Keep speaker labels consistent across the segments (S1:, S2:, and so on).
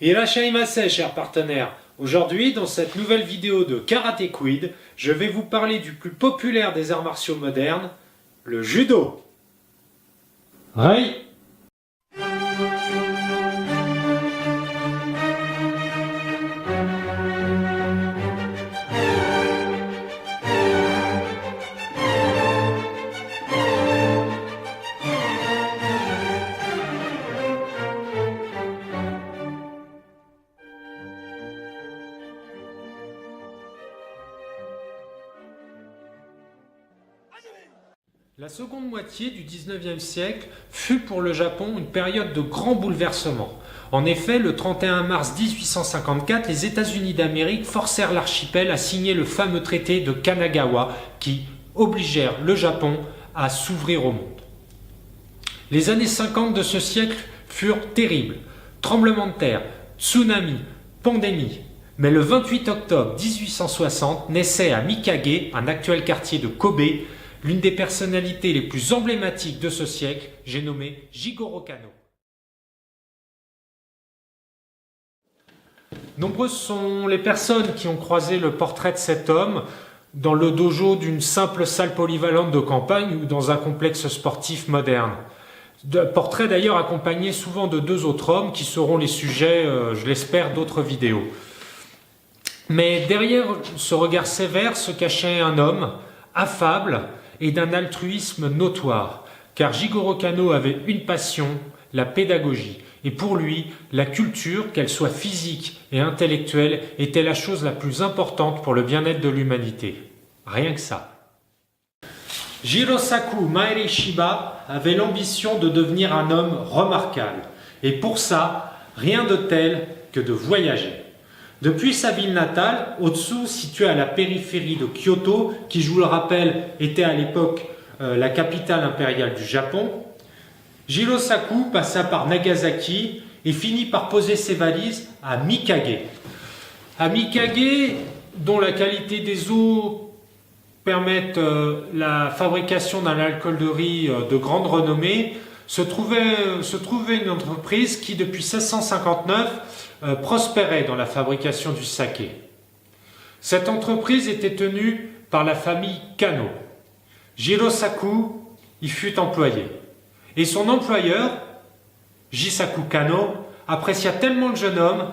S1: Irashaimase, chers partenaires. Aujourd'hui, dans cette nouvelle vidéo de Karate Quid, je vais vous parler du plus populaire des arts martiaux modernes, le judo. Rai. La seconde moitié du XIXe siècle fut pour le Japon une période de grands bouleversements. En effet, le 31 mars 1854, les États-Unis d'Amérique forcèrent l'archipel à signer le fameux traité de Kanagawa qui obligèrent le Japon à s'ouvrir au monde. Les années 50 de ce siècle furent terribles. Tremblements de terre, tsunamis, pandémie. Mais le 28 octobre 1860 naissait à Mikage, un actuel quartier de Kobe, l'une des personnalités les plus emblématiques de ce siècle, j'ai nommé Jigoro Kano. Nombreuses sont les personnes qui ont croisé le portrait de cet homme dans le dojo d'une simple salle polyvalente de campagne ou dans un complexe sportif moderne. Portrait d'ailleurs accompagné souvent de deux autres hommes qui seront les sujets, je l'espère, d'autres vidéos. Mais derrière ce regard sévère se cachait un homme affable et d'un altruisme notoire, car Jigoro Kano avait une passion, la pédagogie. Et pour lui, la culture, qu'elle soit physique et intellectuelle, était la chose la plus importante pour le bien-être de l'humanité. Rien que ça. Jirosaku Maerishiba avait l'ambition de devenir un homme remarquable. Et pour ça, rien de tel que de voyager. Depuis sa ville natale, Otsu, située à la périphérie de Kyoto, qui, je vous le rappelle, était à l'époque la capitale impériale du Japon, Jirosaku passa par Nagasaki et finit par poser ses valises à Mikage. À Mikage, dont la qualité des eaux permettent la fabrication d'un alcool de riz de grande renommée, se trouvait une entreprise qui, depuis 1659, prospérait dans la fabrication du saké. Cette entreprise était tenue par la famille Kano. Jirosaku y fut employé. Et son employeur, Jisaku Kano, apprécia tellement le jeune homme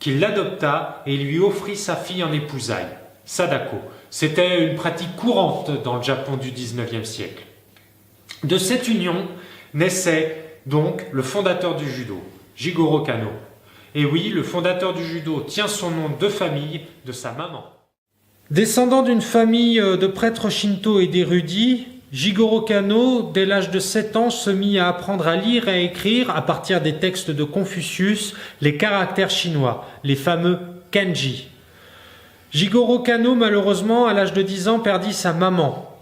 S1: qu'il l'adopta et lui offrit sa fille en épousailles, Sadako. C'était une pratique courante dans le Japon du XIXe siècle. De cette union naissait donc le fondateur du judo, Jigoro Kano. Et oui, le fondateur du judo tient son nom de famille de sa maman. Descendant d'une famille de prêtres shinto et d'érudits, Jigoro Kano, dès l'âge de 7 ans, se mit à apprendre à lire et à écrire, à partir des textes de Confucius, les caractères chinois, les fameux kanji. Jigoro Kano, malheureusement, à l'âge de 10 ans, perdit sa maman.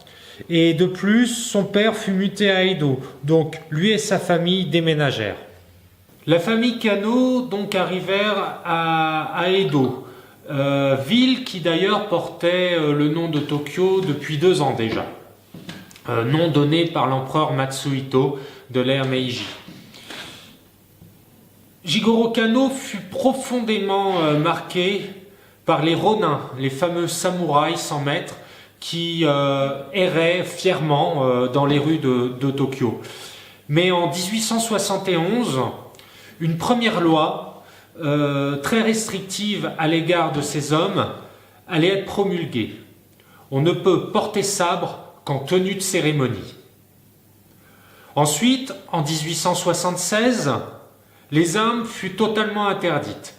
S1: Et de plus, son père fut muté à Edo, donc lui et sa famille déménagèrent. La famille Kano donc arrivèrent à Edo, ville qui d'ailleurs portait le nom de Tokyo depuis 2 ans déjà, nom donné par l'empereur Matsuhito de l'ère Meiji. Jigoro Kano fut profondément marqué par les Ronin, les fameux samouraïs sans maître qui erraient fièrement dans les rues de Tokyo. Mais en 1871, une première loi très restrictive à l'égard de ces hommes allait être promulguée. On ne peut porter sabre qu'en tenue de cérémonie. Ensuite, en 1876, les armes furent totalement interdites.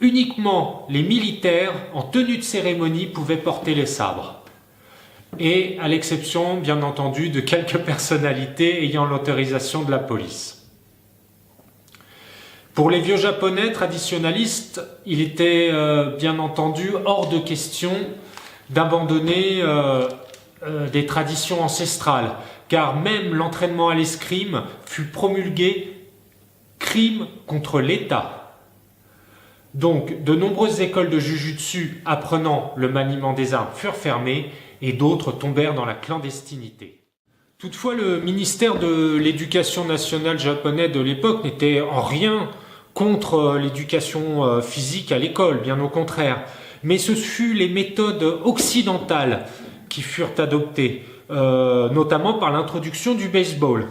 S1: Uniquement les militaires en tenue de cérémonie pouvaient porter les sabres. Et à l'exception, bien entendu, de quelques personnalités ayant l'autorisation de la police. Pour les vieux japonais traditionalistes, il était bien entendu hors de question d'abandonner des traditions ancestrales, car même l'entraînement à l'escrime fut promulgué crime contre l'État. Donc, de nombreuses écoles de jujutsu apprenant le maniement des armes furent fermées et d'autres tombèrent dans la clandestinité. Toutefois, le ministère de l'Éducation nationale japonais de l'époque n'était en rien contre l'éducation physique à l'école, bien au contraire. Mais ce fut les méthodes occidentales qui furent adoptées, notamment par l'introduction du baseball,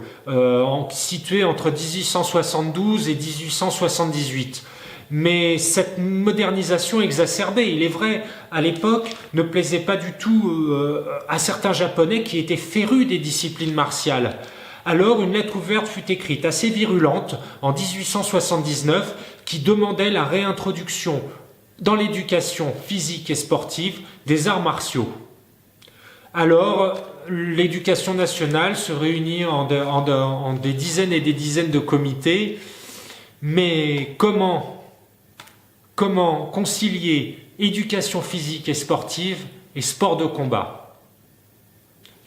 S1: situé entre 1872 et 1878. Mais cette modernisation exacerbée, il est vrai, à l'époque, ne plaisait pas du tout à certains Japonais qui étaient férus des disciplines martiales. Alors une lettre ouverte fut écrite, assez virulente, en 1879, qui demandait la réintroduction dans l'éducation physique et sportive des arts martiaux. Alors, l'éducation nationale se réunit en des dizaines et des dizaines de comités, mais comment concilier éducation physique et sportive et sport de combat?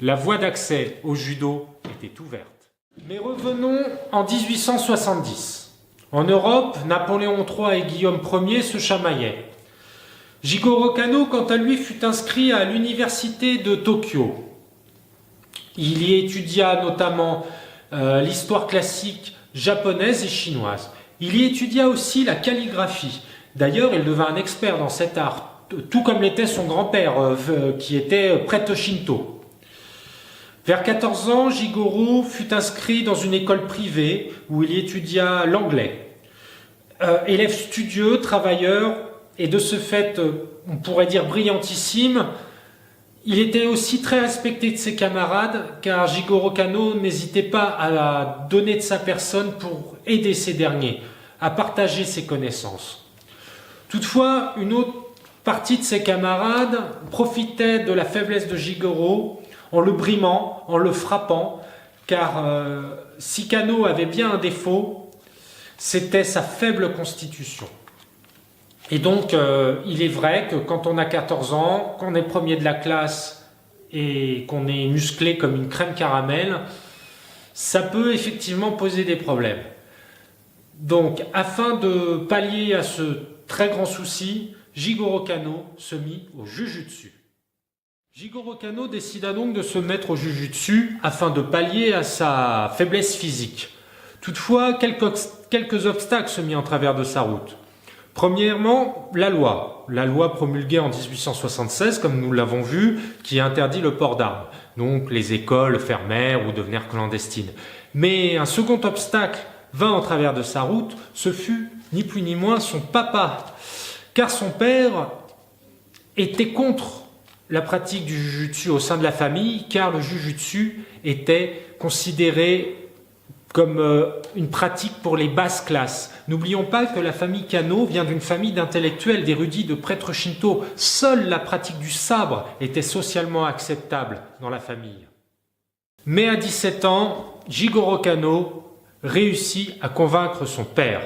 S1: La voie d'accès au judo était ouverte. Mais revenons en 1870. En Europe, Napoléon III et Guillaume Ier se chamaillaient. Jigoro Kano, quant à lui, fut inscrit à l'université de Tokyo. Il y étudia notamment l'histoire classique japonaise et chinoise. Il y étudia aussi la calligraphie. D'ailleurs, il devint un expert dans cet art, tout comme l'était son grand-père, qui était prêtre shinto. Vers 14 ans, Jigoro fut inscrit dans une école privée où il étudia l'anglais. Élève studieux, travailleur, et de ce fait, on pourrait dire brillantissime, il était aussi très respecté de ses camarades, car Jigoro Kano n'hésitait pas à donner de sa personne pour aider ces derniers, à partager ses connaissances. Toutefois, une autre partie de ses camarades profitait de la faiblesse de Jigoro en le brimant, en le frappant, car si Kano avait bien un défaut, c'était sa faible constitution. Et donc, il est vrai que quand on a 14 ans, qu'on est premier de la classe et qu'on est musclé comme une crème caramel, ça peut effectivement poser des problèmes. Donc, afin de pallier à ce très grand souci, Jigoro Kano se mit au jujutsu. Jigoro Kano décida donc de se mettre au jujutsu afin de pallier à sa faiblesse physique. Toutefois, quelques obstacles se mirent en travers de sa route. Premièrement, la loi promulguée en 1876, comme nous l'avons vu, qui interdit le port d'armes. Donc les écoles fermèrent ou devinrent clandestines. Mais un second obstacle vint en travers de sa route, ce fut ni plus ni moins son papa, car son père était contre la pratique du jujutsu au sein de la famille, car le jujutsu était considéré comme une pratique pour les basses classes. N'oublions pas que la famille Kano vient d'une famille d'intellectuels, d'érudits, de prêtres shinto. Seule la pratique du sabre était socialement acceptable dans la famille. Mais à 17 ans, Jigoro Kano réussit à convaincre son père.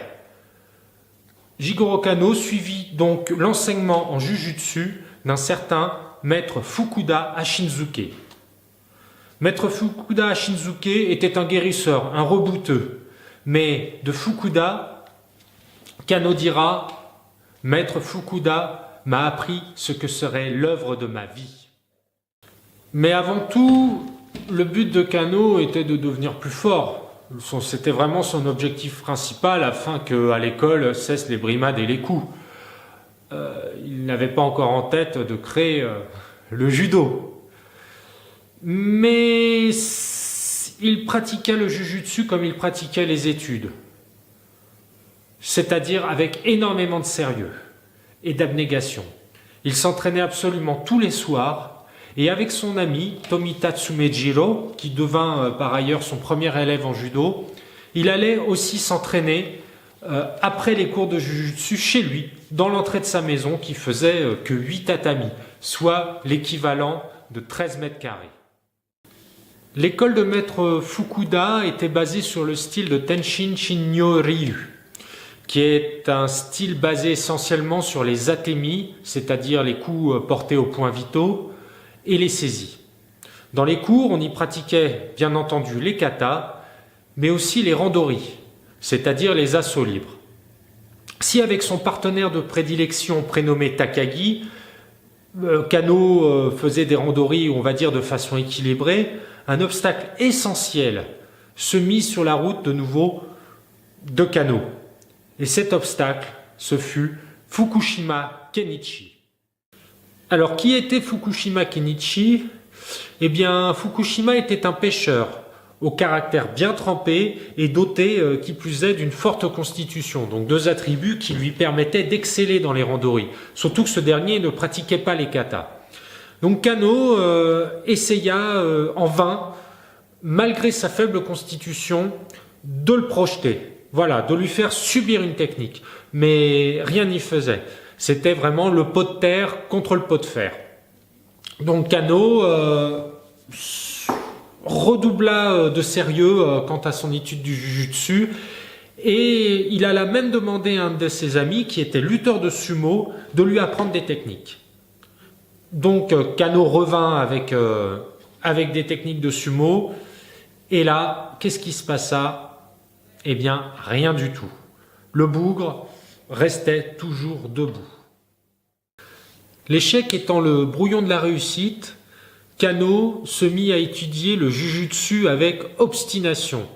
S1: Jigoro Kano suivit donc l'enseignement en jujutsu d'un certain maître Fukuda Ashinzuke. Maître Fukuda Ashinzuke était un guérisseur, un rebouteux. Mais de Fukuda, Kano dira « Maître Fukuda m'a appris ce que serait l'œuvre de ma vie ». Mais avant tout, le but de Kano était de devenir plus fort. C'était vraiment son objectif principal afin qu'à l'école cessent les brimades et les coups. Il n'avait pas encore en tête de créer le judo. Mais il pratiquait le jujutsu comme il pratiquait les études, c'est-à-dire avec énormément de sérieux et d'abnégation. Il s'entraînait absolument tous les soirs et avec son ami Tomita Tsumejiro, qui devint par ailleurs son premier élève en judo, il allait aussi s'entraîner après les cours de jujutsu chez lui, dans l'entrée de sa maison qui faisait que 8 tatamis, soit l'équivalent de 13 mètres carrés. L'école de maître Fukuda était basée sur le style de Tenshin Shinryu, qui est un style basé essentiellement sur les atemi, c'est-à-dire les coups portés aux points vitaux, et les saisies. Dans les cours, on y pratiquait bien entendu les katas, mais aussi les randori, c'est-à-dire les assauts libres. Si avec son partenaire de prédilection prénommé Takagi, Kano faisait des randori, on va dire, de façon équilibrée, un obstacle essentiel se mit sur la route de nouveau de Kano. Et cet obstacle, ce fut Fukushima Kenichi. Alors, qui était Fukushima Kenichi? Eh bien, Fukushima était un pêcheur au caractère bien trempé et doté, qui plus est, d'une forte constitution. Donc deux attributs qui lui permettaient d'exceller dans les randonnées. Surtout que ce dernier ne pratiquait pas les katas. Donc Kano essaya en vain, malgré sa faible constitution, de le projeter. Voilà, de lui faire subir une technique. Mais rien n'y faisait. C'était vraiment le pot de terre contre le pot de fer. Donc Kano redoubla de sérieux quant à son étude du jujutsu et il alla même demander à un de ses amis qui était lutteur de sumo de lui apprendre des techniques. Donc Kano revint avec des techniques de sumo et là, qu'est-ce qui se passa? Eh bien, rien du tout. Le bougre restait toujours debout. L'échec étant le brouillon de la réussite, Kano se mit à étudier le jujutsu avec obstination.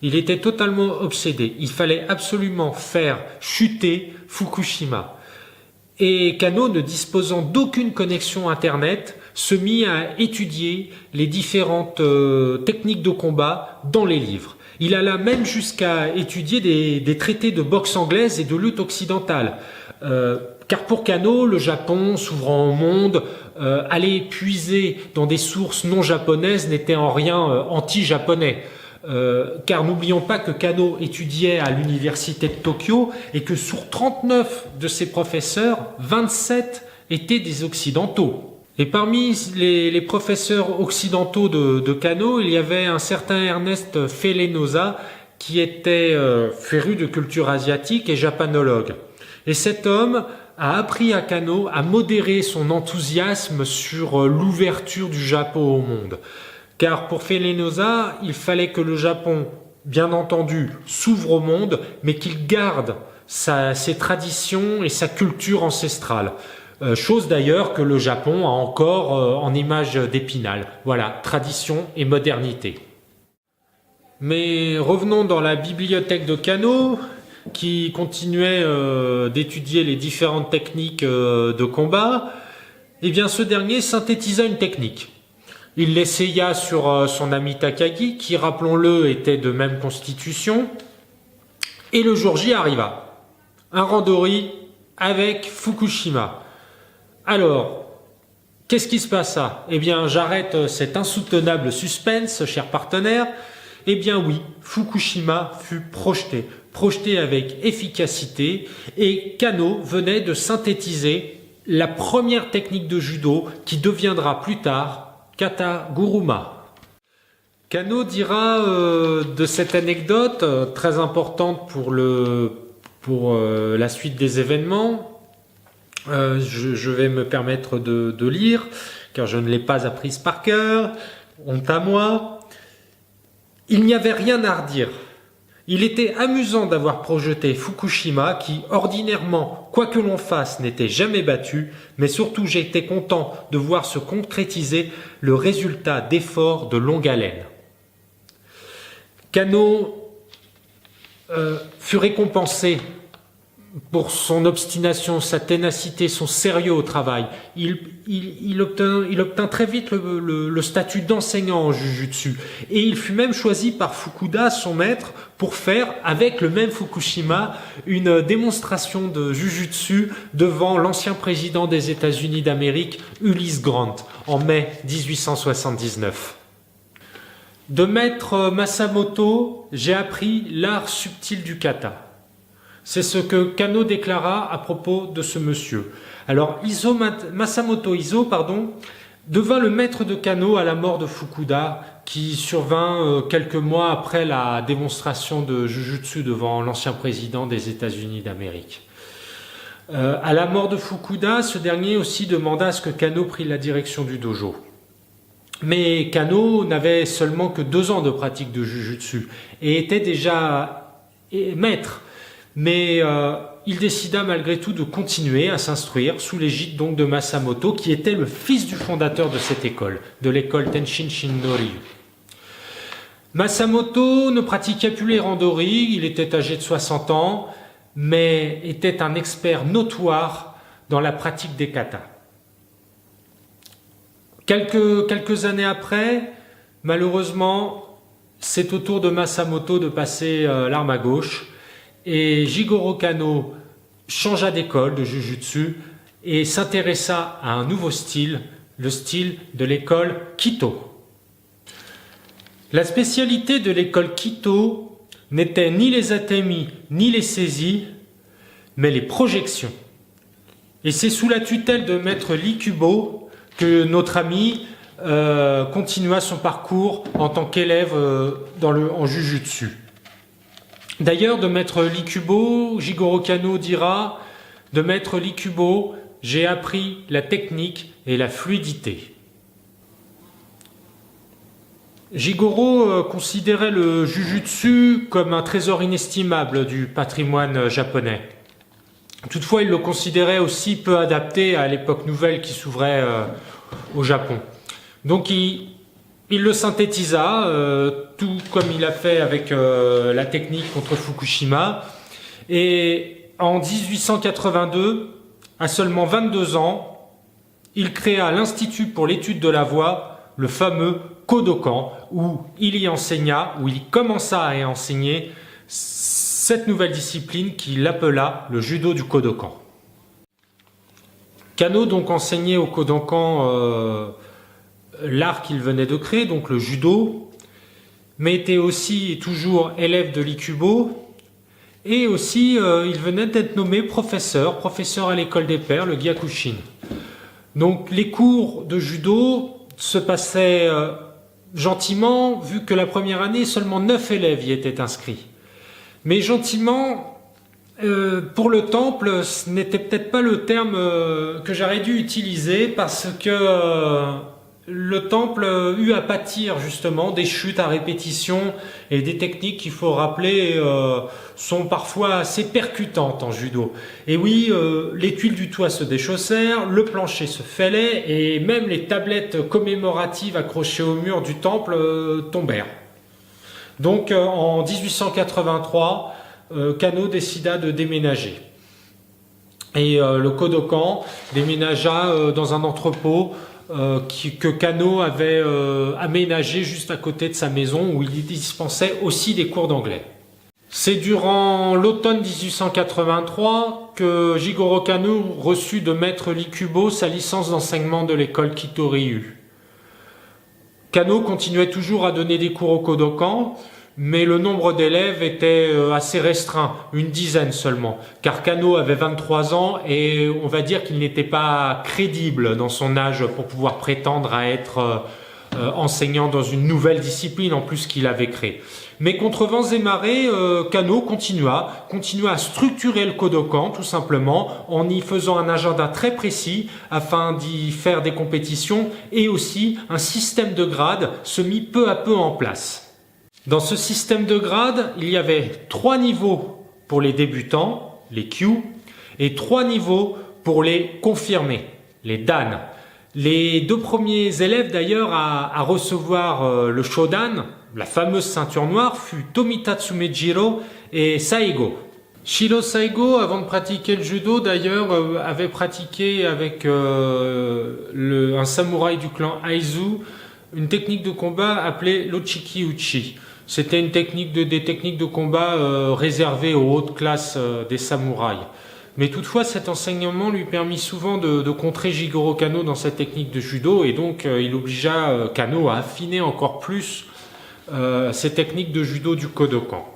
S1: Il était totalement obsédé. Il fallait absolument faire chuter Fukushima. Et Kano, ne disposant d'aucune connexion Internet, se mit à étudier les différentes techniques de combat dans les livres. Il alla même jusqu'à étudier des traités de boxe anglaise et de lutte occidentale. Car pour Kano, le Japon, s'ouvrant au monde, aller puiser dans des sources non japonaises n'était en rien anti-japonais. Car n'oublions pas que Kano étudiait à l'université de Tokyo et que sur 39 de ses professeurs, 27 étaient des occidentaux. Et parmi les professeurs occidentaux de Kano, il y avait un certain Ernest Fellenosa qui était féru de culture asiatique et japanologue. Et cet homme a appris à Kano à modérer son enthousiasme sur l'ouverture du Japon au monde. Car pour Fellenosa, il fallait que le Japon, bien entendu, s'ouvre au monde, mais qu'il garde ses traditions et sa culture ancestrale. Chose d'ailleurs que le Japon a encore en image d'Épinal. Voilà, tradition et modernité. Mais revenons dans la bibliothèque de Kano, qui continuait d'étudier les différentes techniques de combat. Eh bien, ce dernier synthétisa une technique. Il l'essaya sur son ami Takagi, qui, rappelons-le, était de même constitution. Et le jour J arriva. Un randori avec Fukushima. Alors, qu'est-ce qui se passa? Eh bien, j'arrête cet insoutenable suspense, chers partenaires. Eh bien oui, Fukushima fut projeté avec efficacité et Kano venait de synthétiser la première technique de judo qui deviendra plus tard Kata Guruma. Kano dira de cette anecdote très importante pour la suite des événements. Je vais me permettre de lire car je ne l'ai pas apprise par cœur, honte à moi. Il n'y avait rien à redire. Il était amusant d'avoir projeté Fukushima qui, ordinairement, quoi que l'on fasse, n'était jamais battu, mais surtout j'étais content de voir se concrétiser le résultat d'efforts de longue haleine. Kano fut récompensé pour son obstination, sa ténacité, son sérieux au travail. Il obtint très vite le statut d'enseignant en jujutsu. Et il fut même choisi par Fukuda, son maître, pour faire, avec le même Fukushima, une démonstration de jujutsu devant l'ancien président des États-Unis d'Amérique, Ulysse Grant, en mai 1879. De maître Masamoto, j'ai appris l'art subtil du kata. C'est ce que Kano déclara à propos de ce monsieur. Alors, Masamoto Iso, devint le maître de Kano à la mort de Fukuda, qui survint quelques mois après la démonstration de Jujutsu devant l'ancien président des États-Unis d'Amérique. À la mort de Fukuda, ce dernier aussi demanda à ce que Kano prît la direction du dojo. Mais Kano n'avait seulement que 2 ans de pratique de Jujutsu et était déjà maître. Mais il décida malgré tout de continuer à s'instruire sous l'égide donc de Masamoto, qui était le fils du fondateur de cette école, de l'école Tenshin Shinno-ryu. Masamoto ne pratiquait plus les randori, il était âgé de 60 ans, mais était un expert notoire dans la pratique des katas. Quelques années après, malheureusement, c'est au tour de Masamoto de passer l'arme à gauche et Jigoro Kano changea d'école de Jujutsu et s'intéressa à un nouveau style, le style de l'école Kito. La spécialité de l'école Kito n'était ni les atemi ni les saisies, mais les projections. Et c'est sous la tutelle de maître Likubo que notre ami continua son parcours en tant qu'élève en Jujutsu. D'ailleurs, de maître Likubo, Jigoro Kano dira « De maître Likubo, j'ai appris la technique et la fluidité ». Jigoro considérait le Jujutsu comme un trésor inestimable du patrimoine japonais. Toutefois, il le considérait aussi peu adapté à l'époque nouvelle qui s'ouvrait au Japon. Donc il le synthétisa, tout comme il a fait avec la technique contre Fukushima. Et en 1882, à seulement 22 ans, il créa l'Institut pour l'étude de la voix, le fameux Kodokan, où il y enseigna, où il commença à y enseigner cette nouvelle discipline qu'il appela le judo du Kodokan. Kano donc enseignait au Kodokan l'art qu'il venait de créer, donc le judo, mais était aussi toujours élève de l'Ikubo, et aussi il venait d'être nommé professeur à l'école des pairs, le Gyakushin. Donc les cours de judo se passaient gentiment, vu que la première année, seulement 9 élèves y étaient inscrits. Mais gentiment, pour le temple, ce n'était peut-être pas le terme que j'aurais dû utiliser, parce que le temple eut à pâtir justement des chutes à répétition et des techniques qu'il faut rappeler sont parfois assez percutantes en judo. Et oui, les tuiles du toit se déchaussèrent, le plancher se fêlait et même les tablettes commémoratives accrochées au mur du temple tombèrent. Donc en 1883, Kano décida de déménager. Et le Kodokan déménagea dans un entrepôt que Kano avait aménagé juste à côté de sa maison, où il dispensait aussi des cours d'anglais. C'est durant l'automne 1883 que Jigoro Kano reçut de maître Likubo sa licence d'enseignement de l'école Kito-Ryu. Kano continuait toujours à donner des cours au Kodokan, mais le nombre d'élèves était assez restreint, une dizaine seulement, car Kano avait 23 ans et on va dire qu'il n'était pas crédible dans son âge pour pouvoir prétendre à être enseignant dans une nouvelle discipline en plus qu'il avait créée. Mais contre vents et marées, Kano continua à structurer le Kodokan tout simplement en y faisant un agenda très précis afin d'y faire des compétitions, et aussi un système de grades se mit peu à peu en place. Dans ce système de grades, il y avait 3 niveaux pour les débutants, les Kyu, et 3 niveaux pour les confirmés, les Dan. Les 2 premiers élèves d'ailleurs à recevoir le Shodan, la fameuse ceinture noire, fut Tomitatsu Meijiro et Saigo. Shiro Saigo, avant de pratiquer le judo d'ailleurs, avait pratiqué avec un samouraï du clan Aizu une technique de combat appelée l'Ochiki Uchi. C'était une technique des techniques de combat réservées aux hautes classes des samouraïs. Mais toutefois, cet enseignement lui permit souvent de contrer Jigoro Kano dans cette technique de judo, et donc il obligea Kano à affiner encore plus ces techniques de judo du Kodokan.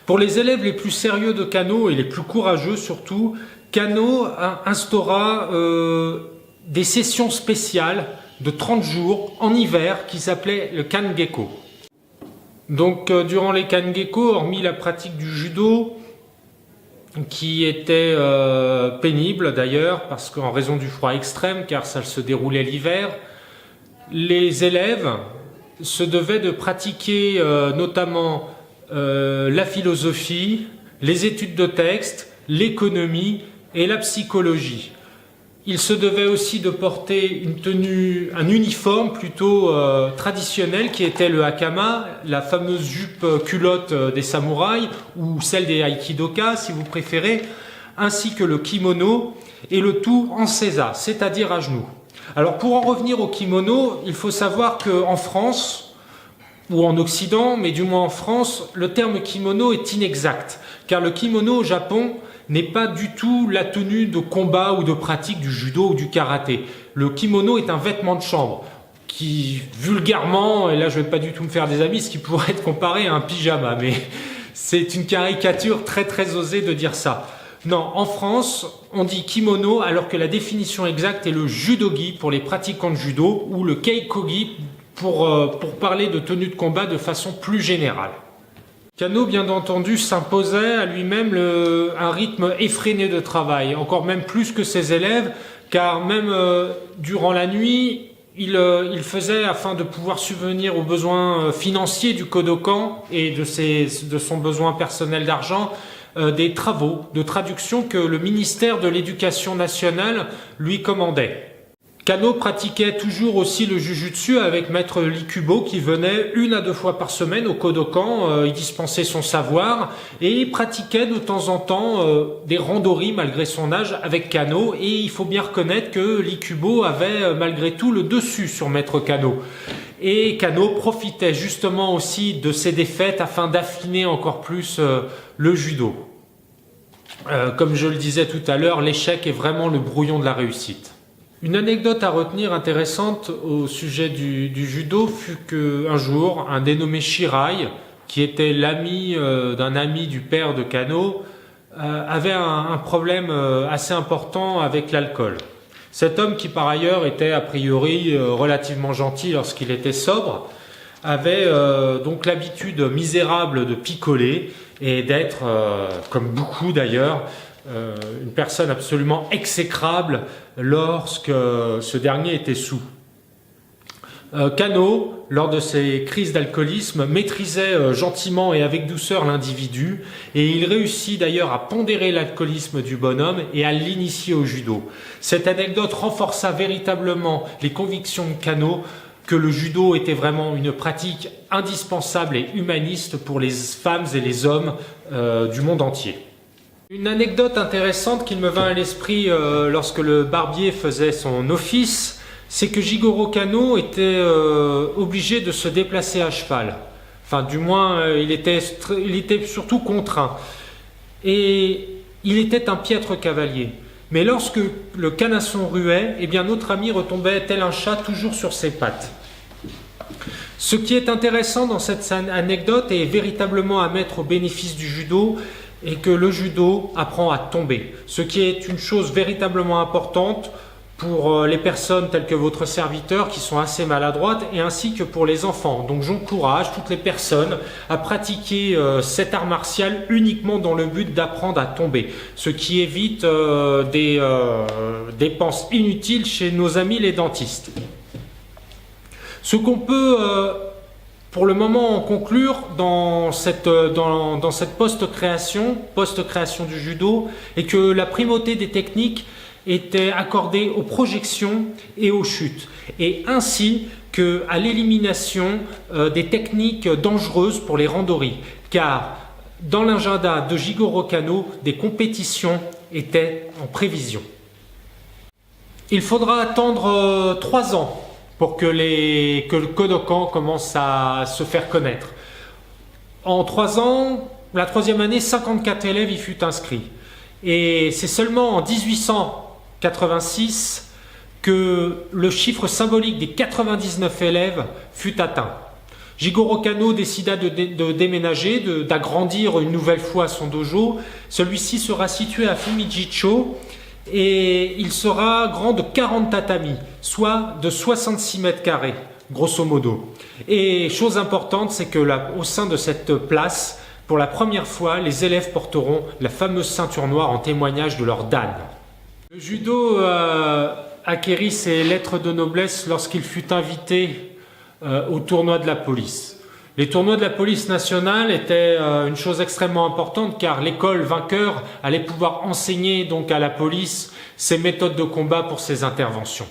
S1: Pour les élèves les plus sérieux de Kano et les plus courageux surtout, Kano instaura des sessions spéciales de 30 jours en hiver qui s'appelaient le Kangeko. Donc durant les Kangeko, hormis la pratique du judo, qui était pénible d'ailleurs, parce qu'en raison du froid extrême, car ça se déroulait l'hiver, les élèves se devaient de pratiquer notamment la philosophie, les études de texte, l'économie et la psychologie. Il se devait aussi de porter un uniforme plutôt traditionnel qui était le hakama, la fameuse jupe culotte des samouraïs ou celle des aikidoka si vous préférez, ainsi que le kimono et le tout en seiza, c'est-à-dire à genoux. Alors pour en revenir au kimono, il faut savoir qu'en France, ou en Occident, mais du moins en France, le terme kimono est inexact, car le kimono au Japon n'est pas du tout la tenue de combat ou de pratique du judo ou du karaté. Le kimono est un vêtement de chambre qui, vulgairement, et là je ne vais pas du tout me faire des amis, ce qui pourrait être comparé à un pyjama, mais c'est une caricature très osée de dire ça. Non, en France, on dit kimono alors que la définition exacte est le judogi pour les pratiquants de judo ou le keikogi pour parler de tenue de combat de façon plus générale. Kano, bien entendu, s'imposait à lui-même un rythme effréné de travail, encore même plus que ses élèves, car même durant la nuit, il faisait, afin de pouvoir subvenir aux besoins financiers du Kodokan et de son besoin personnel d'argent, des travaux de traduction que le ministère de l'Éducation nationale lui commandait. Kano pratiquait toujours aussi le jujutsu avec maître Likubo qui venait 1 à 2 fois par semaine au Kodokan, il dispensait son savoir et il pratiquait de temps en temps des randori malgré son âge avec Kano, et il faut bien reconnaître que Likubo avait malgré tout le dessus sur maître Kano. Et Kano profitait justement aussi de ses défaites afin d'affiner encore plus le judo. Comme je le disais tout à l'heure, l'échec est vraiment le brouillon de la réussite. Une anecdote à retenir intéressante au sujet du judo fut qu'un jour, un dénommé Shirai, qui était l'ami d'un ami du père de Kano, avait un problème assez important avec l'alcool. Cet homme, qui par ailleurs était a priori relativement gentil lorsqu'il était sobre, avait donc l'habitude misérable de picoler et d'être, comme beaucoup d'ailleurs, une personne absolument exécrable lorsque ce dernier était sous. Kano, lors de ses crises d'alcoolisme, maîtrisait gentiment et avec douceur l'individu, et il réussit d'ailleurs à pondérer l'alcoolisme du bonhomme et à l'initier au judo. Cette anecdote renforça véritablement les convictions de Kano que le judo était vraiment une pratique indispensable et humaniste pour les femmes et les hommes du monde entier. Une anecdote intéressante qui me vint à l'esprit lorsque le barbier faisait son office, c'est que Jigoro Kano était obligé de se déplacer à cheval. Enfin, du moins, il était surtout contraint. Et il était un piètre cavalier. Mais lorsque le canasson ruait, eh bien notre ami retombait tel un chat toujours sur ses pattes. Ce qui est intéressant dans cette anecdote et véritablement à mettre au bénéfice du judo, et que le judo apprend à tomber, ce qui est une chose véritablement importante pour les personnes telles que votre serviteur qui sont assez maladroites, et ainsi que pour les enfants. Donc j'encourage toutes les personnes à pratiquer cet art martial uniquement dans le but d'apprendre à tomber, ce qui évite des dépenses inutiles chez nos amis les dentistes. Ce qu'on peut pour le moment en conclure dans cette post-création du judo, est que la primauté des techniques était accordée aux projections et aux chutes, et ainsi qu'à l'élimination des techniques dangereuses pour les randori, car dans l'agenda de Jigoro Kano, des compétitions étaient en prévision. Il faudra attendre 3 ans pour que le Kodokan commence à se faire connaître. En 3 ans, la 3e année, 54 élèves y furent inscrits. Et c'est seulement en 1886 que le chiffre symbolique des 99 élèves fut atteint. Jigoro Kano décida de déménager, d'agrandir une nouvelle fois son dojo. Celui-ci sera situé à Fumijicho, et il sera grand de 40 tatamis, soit de 66 mètres carrés, grosso modo. Et chose importante, c'est que au sein de cette place, pour la première fois, les élèves porteront la fameuse ceinture noire en témoignage de leur dan. Le judo acquérit ses lettres de noblesse lorsqu'il fut invité au tournoi de la police. Les tournois de la police nationale étaient une chose extrêmement importante car l'école vainqueur allait pouvoir enseigner donc à la police ses méthodes de combat pour ses interventions.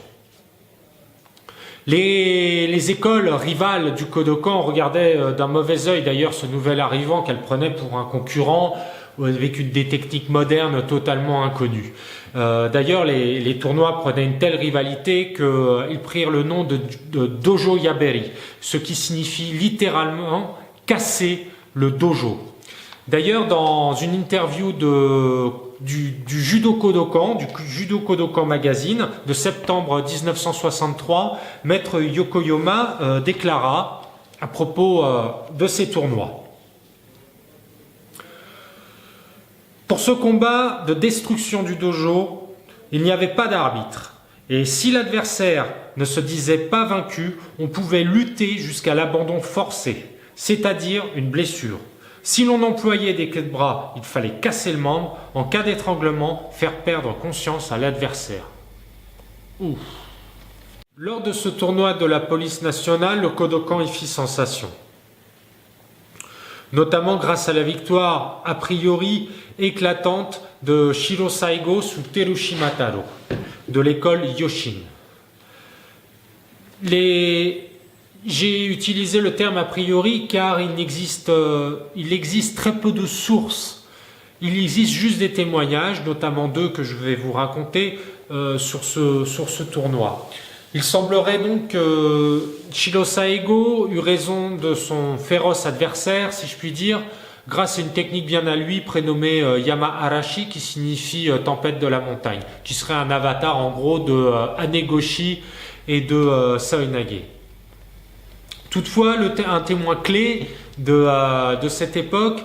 S1: Les écoles rivales du Kodokan regardaient d'un mauvais œil d'ailleurs ce nouvel arrivant qu'elles prenaient pour un concurrent avec des techniques modernes totalement inconnues. D'ailleurs, les tournois prenaient une telle rivalité qu'ils prirent le nom de Dojo Yaberi, ce qui signifie littéralement casser le dojo. D'ailleurs, dans une interview du Judo Kodokan, du Judo Kodokan Magazine de septembre 1963, Maître Yokoyama déclara à propos de ces tournois. Pour ce combat de destruction du dojo, il n'y avait pas d'arbitre. Et si l'adversaire ne se disait pas vaincu, on pouvait lutter jusqu'à l'abandon forcé, c'est-à-dire une blessure. Si l'on employait des clés de bras, il fallait casser le membre. En cas d'étranglement, faire perdre conscience à l'adversaire. Ouf. Lors de ce tournoi de la police nationale, le Kodokan y fit sensation. Notamment grâce à la victoire a priori éclatante de Shiro Saigo sous Terushima Taro, de l'école Yoshin. J'ai utilisé le terme a priori car il existe très peu de sources. Il existe juste des témoignages, notamment deux que je vais vous raconter sur ce tournoi. Il semblerait donc que Shiro Saigo eut raison de son féroce adversaire, si je puis dire, grâce à une technique bien à lui prénommée Yama Arashi, qui signifie tempête de la montagne, qui serait un avatar en gros de Hanegoshi et de Saonage. Toutefois, un témoin clé de cette époque,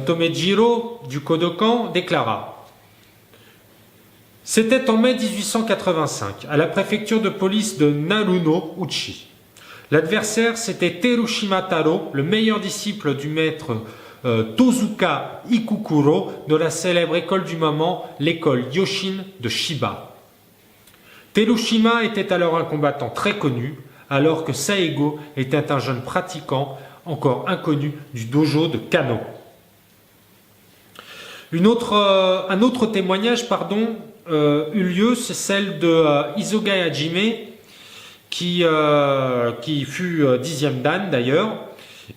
S1: Tomejiro du Kodokan, déclara: c'était en mai 1885, à la préfecture de police de Naruno-uchi. L'adversaire, c'était Terushima Taro, le meilleur disciple du maître Tozuka Ikukuro de la célèbre école du moment, l'école Yoshin de Shiba. Terushima était alors un combattant très connu, alors que Saigo était un jeune pratiquant encore inconnu du dojo de Kano. Un autre témoignage eut lieu, c'est celle de Isoga Hajime, qui fut 10e dan d'ailleurs,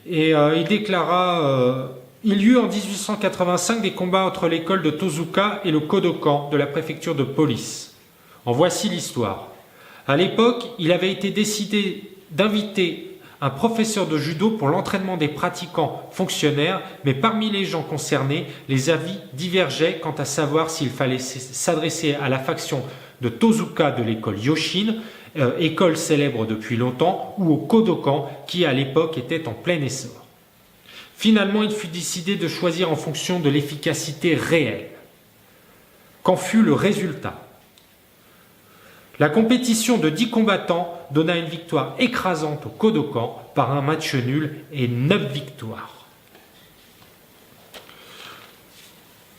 S1: et il déclara il y eut en 1885 des combats entre l'école de Tozuka et le Kodokan de la préfecture de police. En voici l'histoire. À l'époque, il avait été décidé d'inviter un professeur de judo pour l'entraînement des pratiquants fonctionnaires, mais parmi les gens concernés, les avis divergeaient quant à savoir s'il fallait s'adresser à la faction de Tozuka de l'école Yoshin, école célèbre depuis longtemps, ou au Kodokan qui à l'époque était en plein essor. Finalement, il fut décidé de choisir en fonction de l'efficacité réelle. Qu'en fut le résultat ? La compétition de 10 combattants donna une victoire écrasante au Kodokan par un match nul et 9 victoires.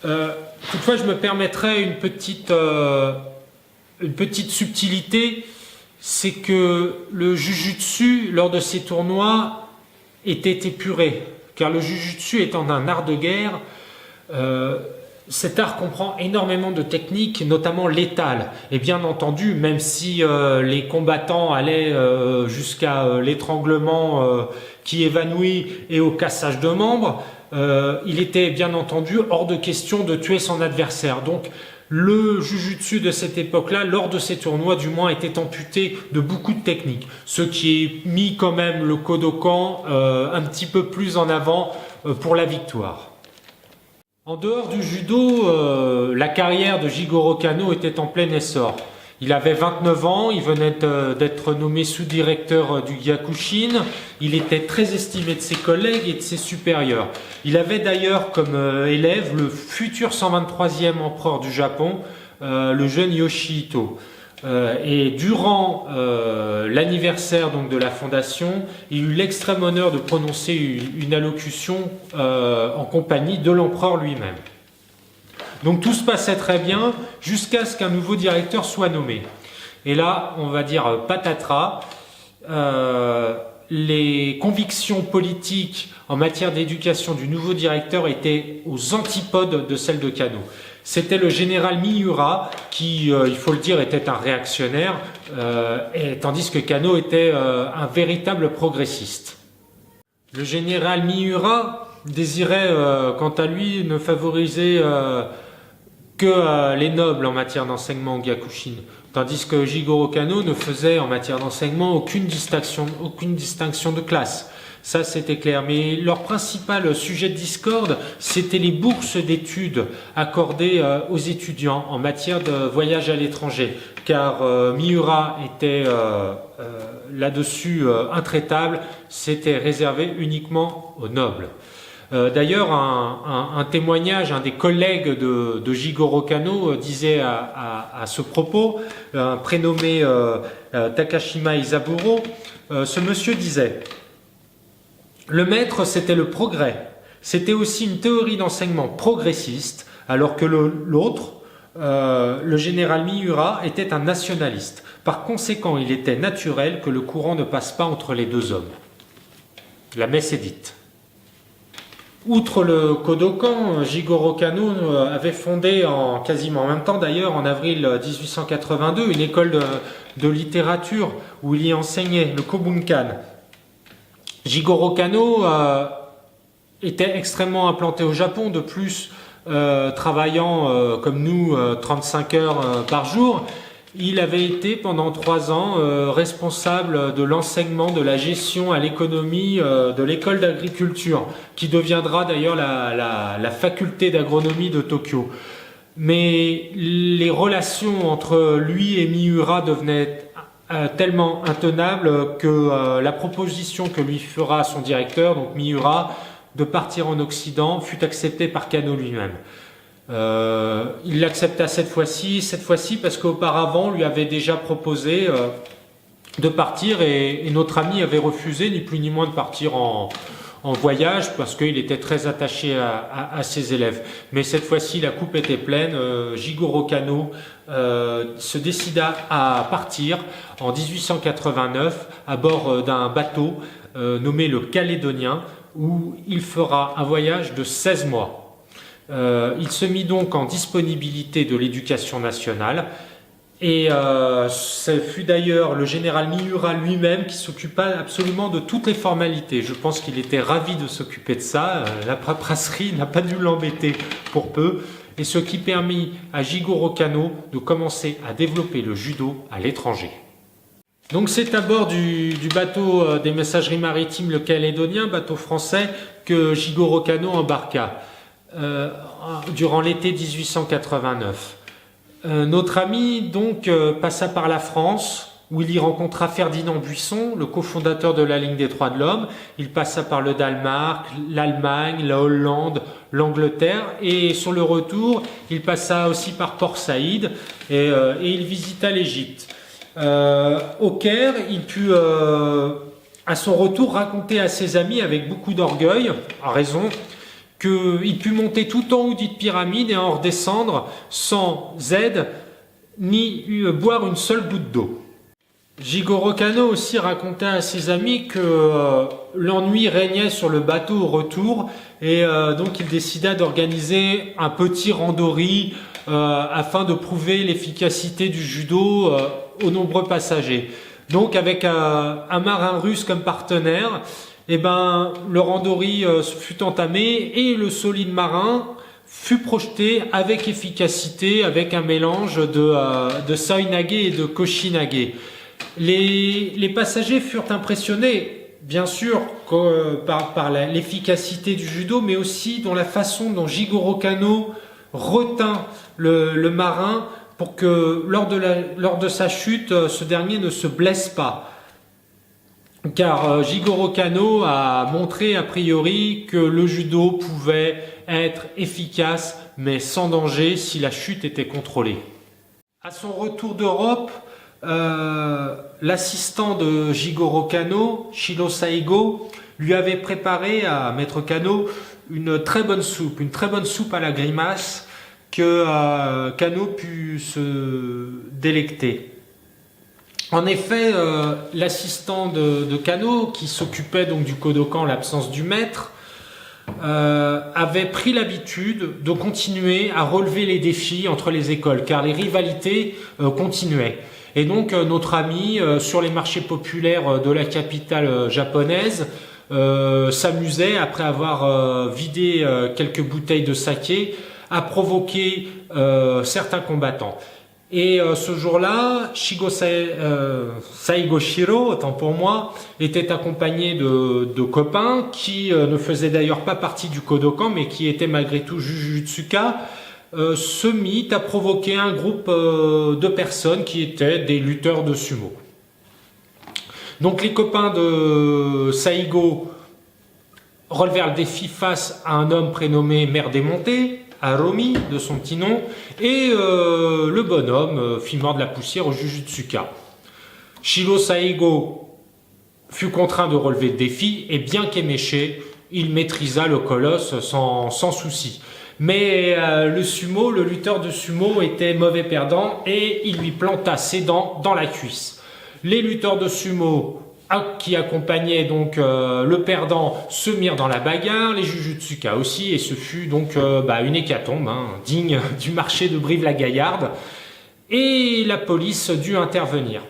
S1: Toutefois, je me permettrai une petite subtilité, c'est que le jujutsu, lors de ces tournois, était épuré. Car le jujutsu étant un art de guerre, cet art comprend énormément de techniques, notamment létales. Et bien entendu, même si les combattants allaient jusqu'à l'étranglement qui évanouit et au cassage de membres, il était bien entendu hors de question de tuer son adversaire. Donc le jujutsu de cette époque-là, lors de ces tournois du moins, était amputé de beaucoup de techniques. Ce qui est mis quand même le Kodokan un petit peu plus en avant pour la victoire. En dehors du judo, la carrière de Jigoro Kano était en plein essor. Il avait 29 ans, il venait d'être nommé sous-directeur du Gyakushin, il était très estimé de ses collègues et de ses supérieurs. Il avait d'ailleurs comme élève le futur 123e empereur du Japon, le jeune Yoshihito. Et durant l'anniversaire donc de la fondation, il eut l'extrême honneur de prononcer une allocution en compagnie de l'empereur lui-même. Donc tout se passait très bien jusqu'à ce qu'un nouveau directeur soit nommé. Et là, on va dire patatras, les convictions politiques en matière d'éducation du nouveau directeur étaient aux antipodes de celles de Kano. C'était le général Miura qui, il faut le dire, était un réactionnaire, tandis que Kano était un véritable progressiste. Le général Miura désirait, quant à lui, ne favoriser que les nobles en matière d'enseignement au Gyakushin, tandis que Jigoro Kano ne faisait en matière d'enseignement aucune distinction de classe. Ça, c'était clair. Mais leur principal sujet de discorde, c'était les bourses d'études accordées aux étudiants en matière de voyage à l'étranger. Car Miura était là-dessus intraitable, c'était réservé uniquement aux nobles. D'ailleurs, un témoignage, un des collègues de Jigoro Kano disait à ce propos, un prénommé Takashima Isaburo, ce monsieur disait: le maître, c'était le progrès. C'était aussi une théorie d'enseignement progressiste, alors que l'autre, le général Miura, était un nationaliste. Par conséquent, il était naturel que le courant ne passe pas entre les deux hommes. La messe est dite. Outre le Kodokan, Jigoro Kano avait fondé quasiment en même temps d'ailleurs, en avril 1882, une école de littérature où il y enseignait, le Kobunkan. Jigoro Kano était extrêmement implanté au Japon, de plus travaillant comme nous 35 heures par jour. Il avait été pendant 3 ans responsable de l'enseignement de la gestion à l'économie de l'école d'agriculture, qui deviendra d'ailleurs la faculté d'agronomie de Tokyo. Mais les relations entre lui et Miura devenaient tellement intenable que la proposition que lui fera son directeur, donc Miura, de partir en Occident fut acceptée par Kano lui-même. Il l'accepta cette fois-ci parce qu'auparavant on lui avait déjà proposé de partir et notre ami avait refusé ni plus ni moins de partir en voyage parce qu'il était très attaché à ses élèves. Mais cette fois-ci la coupe était pleine, Jigoro Kano se décida à partir en 1889 à bord d'un bateau nommé le Calédonien où il fera un voyage de 16 mois. Il se mit donc en disponibilité de l'éducation nationale et ce fut d'ailleurs le général Miura lui-même qui s'occupa absolument de toutes les formalités. Je pense qu'il était ravi de s'occuper de ça, la paperasserie n'a pas dû l'embêter pour peu, et ce qui permit à Jigoro Kano de commencer à développer le judo à l'étranger. Donc c'est à bord du bateau des messageries maritimes le Calédonien, bateau français, que Jigoro Kano embarqua durant l'été 1889. Notre ami donc passa par la France où il y rencontra Ferdinand Buisson, le cofondateur de la Ligue des Droits de l'Homme. Il passa par le Danemark, l'Allemagne, la Hollande, l'Angleterre et sur le retour, il passa aussi par Port Saïd et il visita l'Égypte. Au Caire, il put à son retour raconter à ses amis avec beaucoup d'orgueil, à raison, qu'il put monter tout en haut d'une pyramide et en redescendre sans aide ni boire une seule goutte d'eau. Jigoro Kano aussi raconta à ses amis que l'ennui régnait sur le bateau au retour et donc il décida d'organiser un petit randori afin de prouver l'efficacité du judo aux nombreux passagers. Donc avec un marin russe comme partenaire, le randori fut entamé et le solide marin fut projeté avec efficacité avec un mélange de Soinage et de Koshinage. Les passagers furent impressionnés, bien sûr, par l'efficacité du judo, mais aussi dans la façon dont Jigoro Kano retint le marin pour que lors de sa chute, ce dernier ne se blesse pas. Car Jigoro Kano a montré a priori que le judo pouvait être efficace mais sans danger si la chute était contrôlée. À son retour d'Europe, l'assistant de Jigoro Kano, Shiro Saigo, lui avait préparé à Maître Kano une très bonne soupe à la grimace que Kano put se délecter. En effet, l'assistant de Kano, qui s'occupait donc du Kodokan, l'absence du maître, avait pris l'habitude de continuer à relever les défis entre les écoles, car les rivalités continuaient. Et donc notre ami, sur les marchés populaires de la capitale japonaise, s'amusait, après avoir vidé quelques bouteilles de saké, à provoquer certains combattants. Et ce jour-là, Saigo Shiro, autant pour moi, était accompagné de copains qui ne faisaient d'ailleurs pas partie du Kodokan, mais qui étaient malgré tout Jujutsuka, se mit à provoquer un groupe de personnes qui étaient des lutteurs de sumo. Donc les copains de Saigo relevèrent le défi face à un homme prénommé Mère Démontée, Haromi de son petit nom, et le bonhomme fit mordre la poussière au Jujutsuka. Shiro Saigo fut contraint de relever le défi, et bien qu'éméché, il maîtrisa le colosse sans souci. Mais le lutteur de sumo était mauvais perdant, et il lui planta ses dents dans la cuisse. Les lutteurs de sumo qui accompagnaient donc le perdant se mirent dans la bagarre, les Jujutsuka aussi, et ce fut donc une hécatombe, digne du marché de Brive-la-Gaillarde, et la police dut intervenir.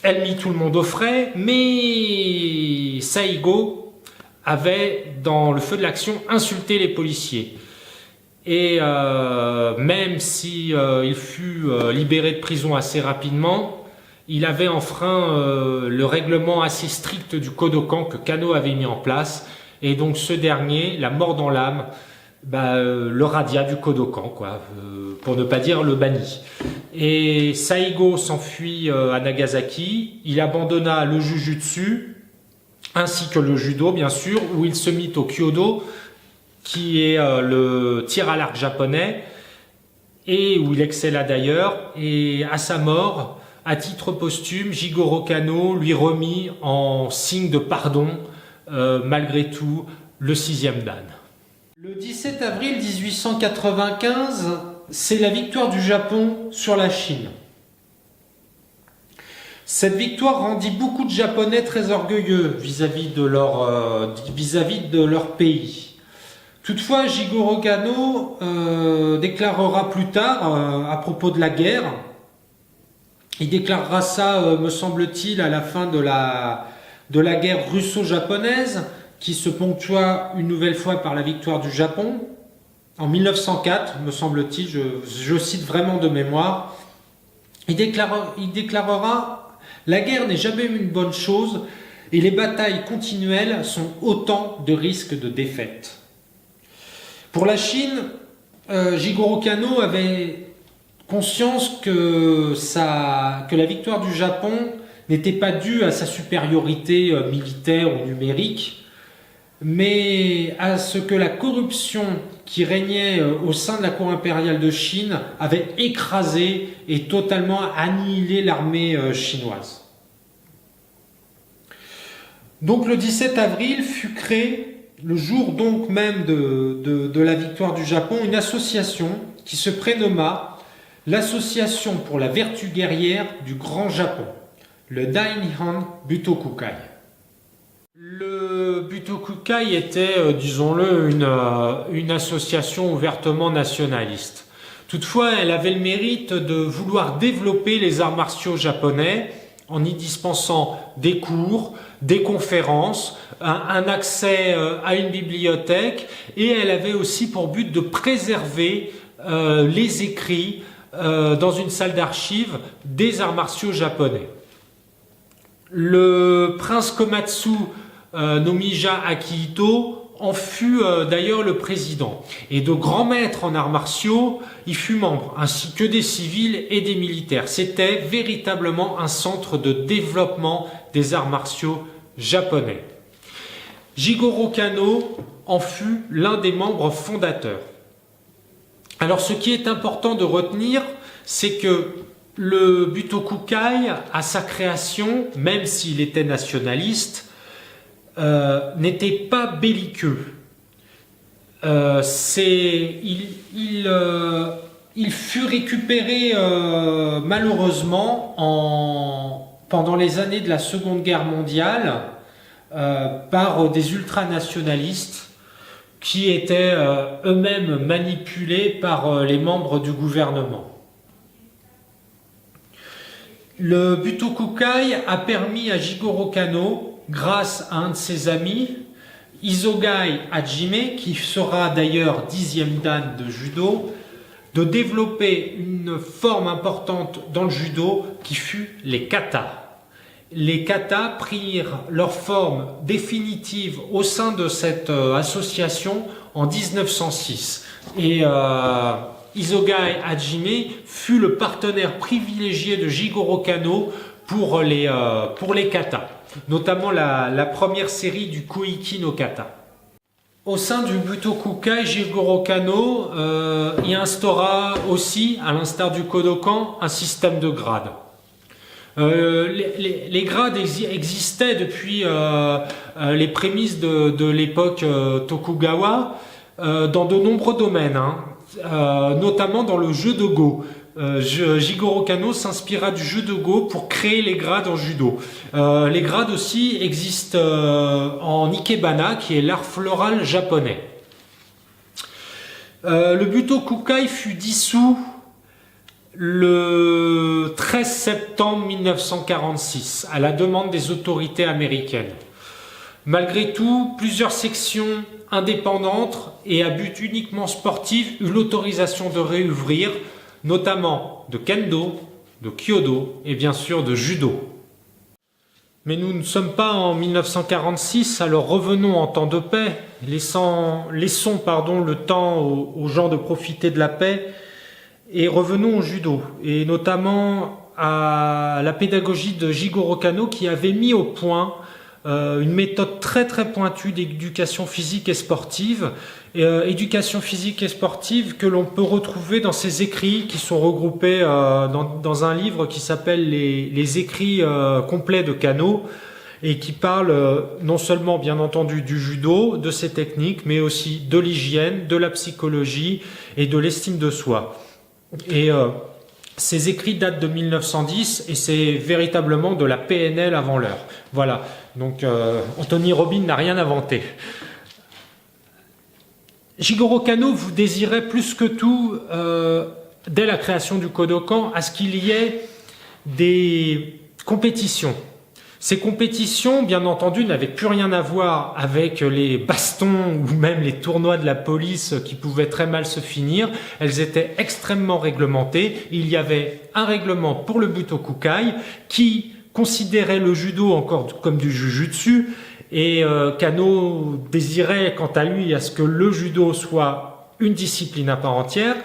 S1: Elle mit tout le monde au frais, mais Saigo avait, dans le feu de l'action, insulté les policiers. Et même si il fut libéré de prison assez rapidement, il avait enfreint le règlement assez strict du Kodokan que Kano avait mis en place, et donc ce dernier, la mort dans l'âme, le radia du Kodokan, pour ne pas dire le bannit. Et Saigo s'enfuit à Nagasaki, il abandonna le Jujutsu, ainsi que le Judo bien sûr, où il se mit au Kyodo, qui est le tir à l'arc japonais, et où il excella d'ailleurs, et à sa mort, à titre posthume, Jigoro Kano lui remit en signe de pardon, malgré tout, le 6e dan. Le 17 avril 1895, c'est la victoire du Japon sur la Chine. Cette victoire rendit beaucoup de Japonais très orgueilleux vis-à-vis de leur pays. Toutefois, Jigoro Kano déclarera plus tard, à propos de la guerre, il déclarera ça, me semble-t-il, à la fin de la guerre russo-japonaise, qui se ponctua une nouvelle fois par la victoire du Japon, en 1904, me semble-t-il, je cite vraiment de mémoire. Il déclarera « La guerre n'est jamais une bonne chose, et les batailles continuelles sont autant de risques de défaite. » Pour la Chine, Jigoro Kano avait conscience que la victoire du Japon n'était pas due à sa supériorité militaire ou numérique, mais à ce que la corruption qui régnait au sein de la cour impériale de Chine avait écrasé et totalement annihilé l'armée chinoise. Donc le 17 avril fut créé, le jour donc même de la victoire du Japon, une association qui se prénomma l'Association pour la vertu guerrière du Grand Japon, le Dainihan Butokukai. Le Butokukai était, disons-le, une association ouvertement nationaliste. Toutefois, elle avait le mérite de vouloir développer les arts martiaux japonais en y dispensant des cours, des conférences, un accès à une bibliothèque, et elle avait aussi pour but de préserver les écrits dans une salle d'archives des arts martiaux japonais. Le prince Komatsu Nomija Akihito en fut d'ailleurs le président. Et de grands maîtres en arts martiaux y fut membre, ainsi que des civils et des militaires. C'était véritablement un centre de développement des arts martiaux japonais. Jigoro Kano en fut l'un des membres fondateurs. Alors ce qui est important de retenir, c'est que le Butokukai, à sa création, même s'il était nationaliste, n'était pas belliqueux. Il fut récupéré malheureusement pendant les années de la Seconde Guerre mondiale par des ultranationalistes qui étaient eux-mêmes manipulés par les membres du gouvernement. Le Butokukai a permis à Jigoro Kano, grâce à un de ses amis, Isogai Hajime, qui sera d'ailleurs 10e dan de judo, de développer une forme importante dans le judo qui fut les katas. Les katas prirent leur forme définitive au sein de cette association en 1906. Et Isogai Hajime fut le partenaire privilégié de Jigoro Kano pour les katas, notamment la première série du Koiki no Kata. Au sein du Butokukai, Jigoro Kano y instaura aussi, à l'instar du Kodokan, un système de grades. Les grades existaient depuis les prémices de l'époque Tokugawa dans de nombreux domaines, notamment dans le jeu de Go. Jigoro Kano s'inspira du jeu de Go pour créer les grades en judo. Les grades aussi existent en ikebana, qui est l'art floral japonais. Le Butokukai fut dissous le 13 septembre 1946 à la demande des autorités américaines. Malgré tout, plusieurs sections indépendantes et à but uniquement sportif eurent l'autorisation de réouvrir, notamment de kendo, de kyudo et bien sûr de judo. Mais nous ne sommes pas en 1946, alors revenons en temps de paix, laissons le temps aux gens de profiter de la paix, et revenons au judo, et notamment à la pédagogie de Jigoro Kano qui avait mis au point une méthode très pointue d'éducation physique et sportive, éducation physique et sportive que l'on peut retrouver dans ses écrits qui sont regroupés dans un livre qui s'appelle les écrits complets de Kano et qui parle non seulement bien entendu du judo, de ses techniques, mais aussi de l'hygiène, de la psychologie et de l'estime de soi. Et ces écrits datent de 1910 et c'est véritablement de la PNL avant l'heure. Voilà, donc Anthony Robin n'a rien inventé. Jigoro Kano vous désirait plus que tout, dès la création du Kodokan, à ce qu'il y ait des compétitions. Ces compétitions, bien entendu, n'avaient plus rien à voir avec les bastons ou même les tournois de la police qui pouvaient très mal se finir. Elles étaient extrêmement réglementées. Il y avait un règlement pour le Butokukai qui considérait le judo encore comme du jujutsu et Kano désirait quant à lui à ce que le judo soit une discipline à part entière.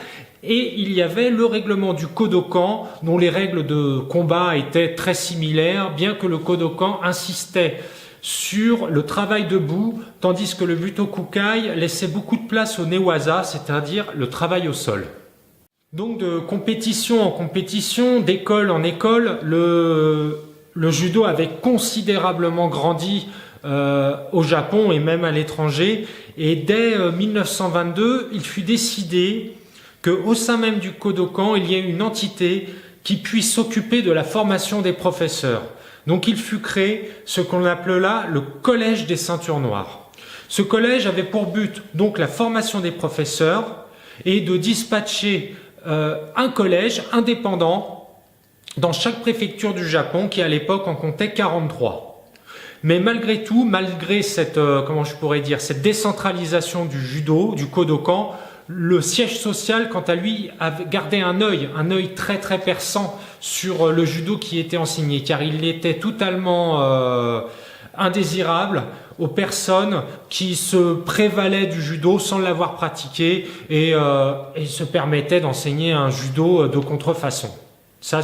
S1: Et il y avait le règlement du Kodokan, dont les règles de combat étaient très similaires, bien que le Kodokan insistait sur le travail debout, tandis que le Butokukai laissait beaucoup de place au Newaza, c'est-à-dire le travail au sol. Donc de compétition en compétition, d'école en école, le judo avait considérablement grandi au Japon et même à l'étranger. Et dès 1922, il fut décidé qu'au sein même du Kodokan, il y ait une entité qui puisse s'occuper de la formation des professeurs. Donc il fut créé ce qu'on appela le Collège des ceintures noires. Ce collège avait pour but donc la formation des professeurs et de dispatcher un collège indépendant dans chaque préfecture du Japon qui à l'époque en comptait 43. Mais malgré tout, malgré cette, cette décentralisation du judo, du Kodokan, le siège social, quant à lui, avait gardé un œil très perçant sur le judo qui était enseigné, car il était totalement indésirable aux personnes qui se prévalaient du judo sans l'avoir pratiqué et se permettaient d'enseigner un judo de contrefaçon. Ça,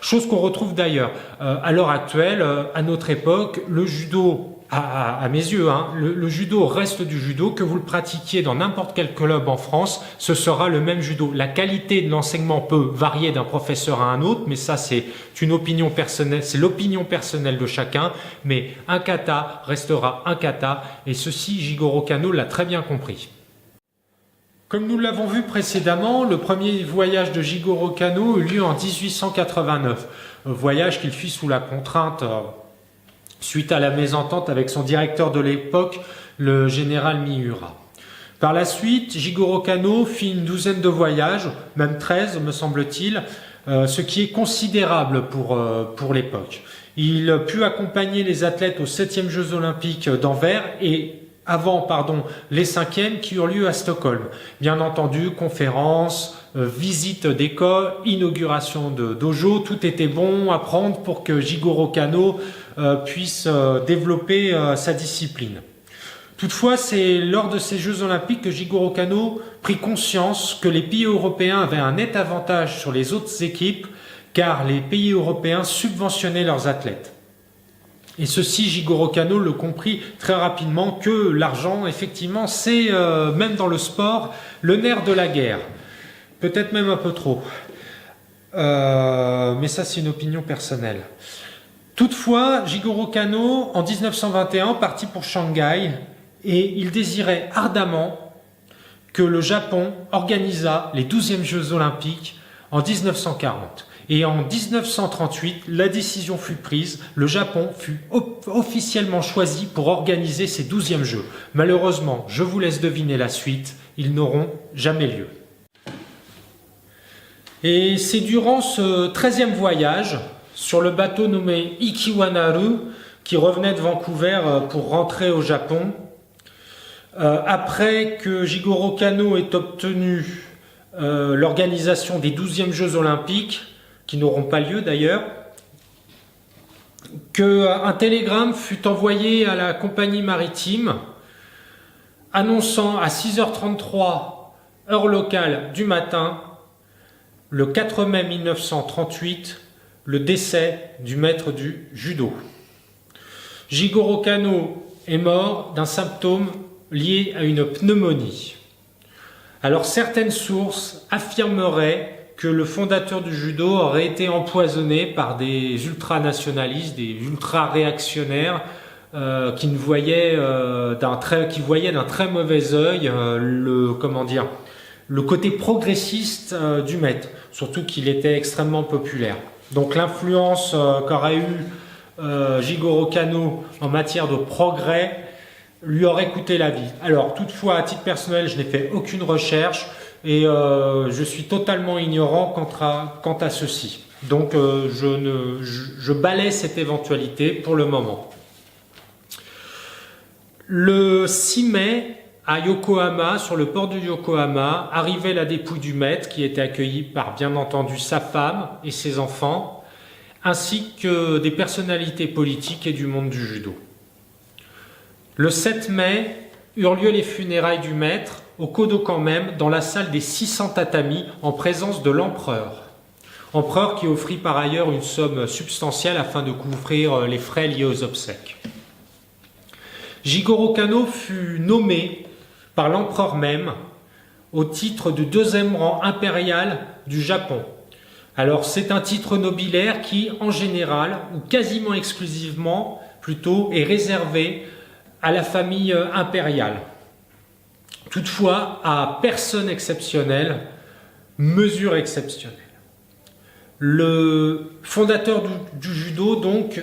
S1: chose qu'on retrouve d'ailleurs. À l'heure actuelle, à notre époque, le judo, à mes yeux, le judo reste du judo. Que vous le pratiquiez dans n'importe quel club en France, ce sera le même judo. La qualité de l'enseignement peut varier d'un professeur à un autre, mais ça c'est une opinion personnelle, c'est l'opinion personnelle de chacun. Mais un kata restera un kata, et ceci Jigoro Kano l'a très bien compris. Comme nous l'avons vu précédemment, le premier voyage de Jigoro Kano eut lieu en 1889, un voyage qu'il fit sous la contrainte suite à la mésentente avec son directeur de l'époque, le général Miura. Par la suite, Jigoro Kano fit une douzaine de voyages, même 13 me semble-t-il, ce qui est considérable pour l'époque. Il put accompagner les athlètes aux 7e Jeux Olympiques d'Anvers et les 5e qui eurent lieu à Stockholm. Bien entendu, conférences, visites d'école, inauguration de dojo, tout était bon à prendre pour que Jigoro Kano puisse développer sa discipline. Toutefois, c'est lors de ces Jeux Olympiques que Jigoro Kano prit conscience que les pays européens avaient un net avantage sur les autres équipes car les pays européens subventionnaient leurs athlètes. Et ceci, Jigoro Kano le comprit très rapidement que l'argent, effectivement, c'est, même dans le sport, le nerf de la guerre. Peut-être même un peu trop. Mais ça, c'est une opinion personnelle. Toutefois, Jigoro Kano, en 1921, partit pour Shanghai et il désirait ardemment que le Japon organisât les 12e Jeux Olympiques en 1940. Et en 1938, la décision fut prise, le Japon fut officiellement choisi pour organiser ces 12e Jeux. Malheureusement, je vous laisse deviner la suite, ils n'auront jamais lieu. Et c'est durant ce 13e voyage, sur le bateau nommé Ikiwanaru, qui revenait de Vancouver pour rentrer au Japon, après que Jigoro Kano ait obtenu l'organisation des 12e Jeux Olympiques, qui n'auront pas lieu d'ailleurs, qu'un télégramme fut envoyé à la compagnie maritime annonçant à 6h33 heure locale du matin, le 4 mai 1938, le décès du maître du judo. Jigoro Kano est mort d'un symptôme lié à une pneumonie. Alors certaines sources affirmeraient que le fondateur du judo aurait été empoisonné par des ultranationalistes, des ultra-réactionnaires qui voyaient d'un très mauvais œil le côté progressiste du maître, surtout qu'il était extrêmement populaire. Donc l'influence qu'aurait eu Jigoro Kano en matière de progrès lui aurait coûté la vie. Alors toutefois, à titre personnel, je n'ai fait aucune recherche et je suis totalement ignorant quant à ceci. Donc je balaie cette éventualité pour le moment. Le 6 mai, à Yokohama, sur le port de Yokohama, arrivait la dépouille du maître qui était accueillie par bien entendu sa femme et ses enfants, ainsi que des personnalités politiques et du monde du judo. Le 7 mai eurent lieu les funérailles du maître au Kodokan même, dans la salle des 600 tatamis, en présence de l'empereur. Empereur qui offrit par ailleurs une somme substantielle afin de couvrir les frais liés aux obsèques. Jigoro Kano fut nommé par l'empereur même au titre de 2e rang impérial du Japon. Alors c'est un titre nobilaire qui, en général, ou quasiment exclusivement, plutôt, est réservé à la famille impériale. Toutefois, à personne exceptionnelle, mesure exceptionnelle. Le fondateur du judo, donc,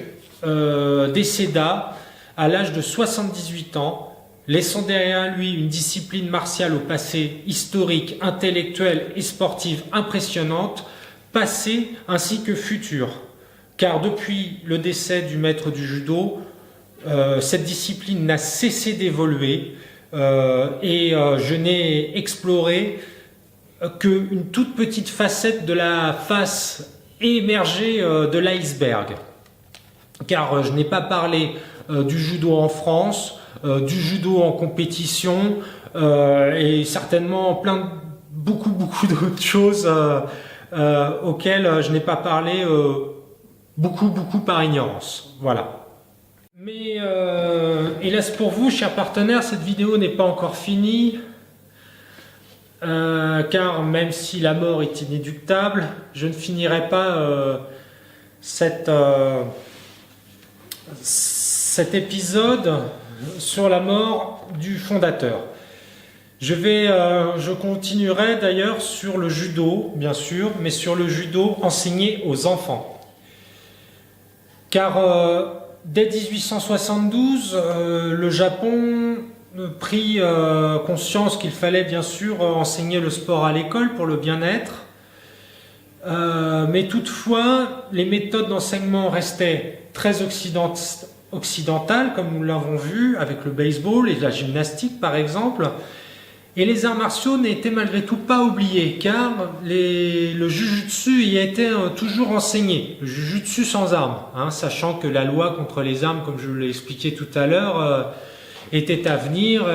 S1: décéda à l'âge de 78 ans, laissant derrière lui une discipline martiale au passé historique, intellectuelle et sportive impressionnante, passée ainsi que future. Car depuis le décès du maître du judo, cette discipline n'a cessé d'évoluer et je n'ai exploré qu'une toute petite facette de la face émergée de l'iceberg. Car je n'ai pas parlé du judo en France, du judo en compétition et certainement beaucoup d'autres choses auxquelles je n'ai pas parlé beaucoup par ignorance. Voilà. Mais hélas pour vous, chers partenaires, cette vidéo n'est pas encore finie, car même si la mort est inéluctable, je ne finirai pas cet épisode sur la mort du fondateur. Je continuerai d'ailleurs sur le judo, bien sûr, mais sur le judo enseigné aux enfants. Car dès 1872, le Japon prit conscience qu'il fallait bien sûr enseigner le sport à l'école pour le bien-être. Mais toutefois, les méthodes d'enseignement restaient très occidentales, comme nous l'avons vu avec le baseball et la gymnastique par exemple. Et les arts martiaux n'étaient malgré tout pas oubliés, car le jujutsu y était toujours enseigné, le jujutsu sans armes, sachant que la loi contre les armes, comme je l'ai expliqué tout à l'heure, était à venir,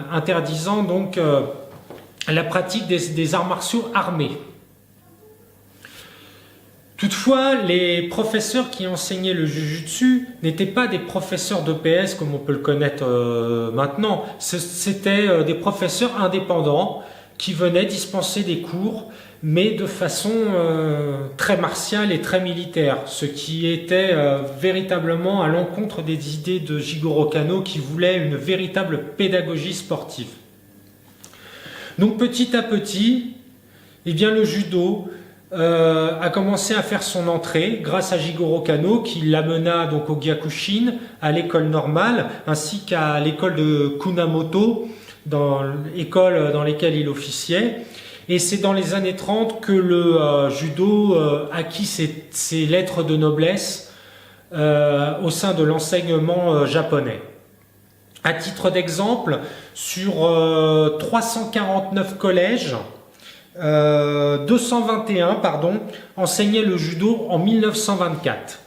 S1: interdisant donc la pratique des arts martiaux armés. Toutefois, les professeurs qui enseignaient le jujutsu n'étaient pas des professeurs d'EPS comme on peut le connaître maintenant. C'était des professeurs indépendants qui venaient dispenser des cours, mais de façon très martiale et très militaire, ce qui était véritablement à l'encontre des idées de Jigoro Kano qui voulait une véritable pédagogie sportive. Donc petit à petit, eh bien, le judo a commencé à faire son entrée grâce à Jigoro Kano qui l'amena donc au Gyakushin, à l'école normale, ainsi qu'à l'école de Kunamoto, dans l'école dans laquelle il officiait. Et c'est dans les années 30 que le judo acquit ses lettres de noblesse au sein de l'enseignement japonais. À titre d'exemple, sur 349 collèges, 221 enseignaient le judo en 1924.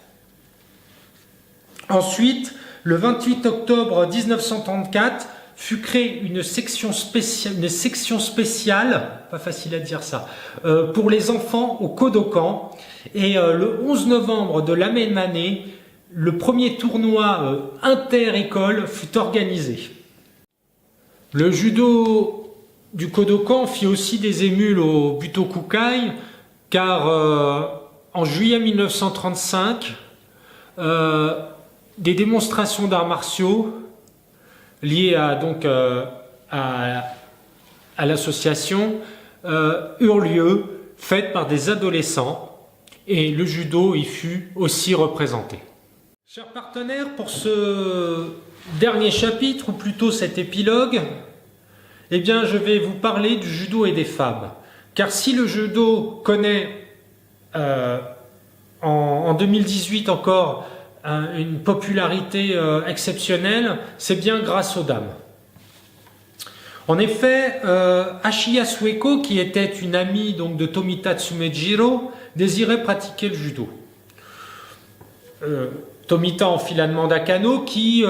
S1: Ensuite, le 28 octobre 1934, fut créée une section spéciale, pas facile à dire ça, pour les enfants au Kodokan. Et le 11 novembre de la même année, le premier tournoi inter-école fut organisé. Le judo du Kodokan fit aussi des émules au Butokukai, car en juillet 1935, des démonstrations d'arts martiaux liées à l'association eurent lieu, faites par des adolescents, et le judo y fut aussi représenté. Chers partenaires, pour ce dernier chapitre, ou plutôt cet épilogue, eh bien, je vais vous parler du judo et des femmes. Car si le judo connaît en 2018 encore une popularité exceptionnelle, c'est bien grâce aux dames. En effet, Ashiya Sueko, qui était une amie donc, de Tomita Tsumejiro, désirait pratiquer le judo. Tomita enfila demande à Kano qui,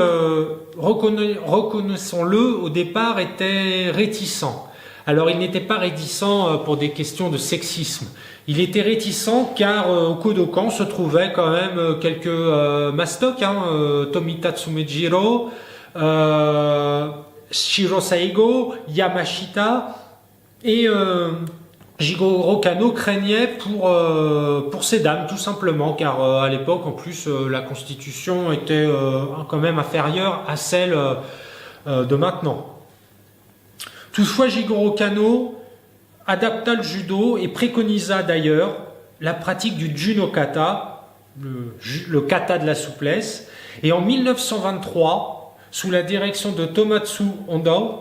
S1: reconnaissons-le, au départ était réticent. Alors il n'était pas réticent pour des questions de sexisme. Il était réticent car au Kodokan se trouvaient quand même quelques mastocs, Tomita Tsumejiro, Shiro Saigo, Yamashita, et Jigoro Kano craignait pour ces dames, tout simplement, car à l'époque, en plus, la constitution était quand même inférieure à celle de maintenant. Toutefois, Jigoro Kano adapta le judo et préconisa d'ailleurs la pratique du Junokata, le kata de la souplesse. Et en 1923, sous la direction de Tomatsu Honda,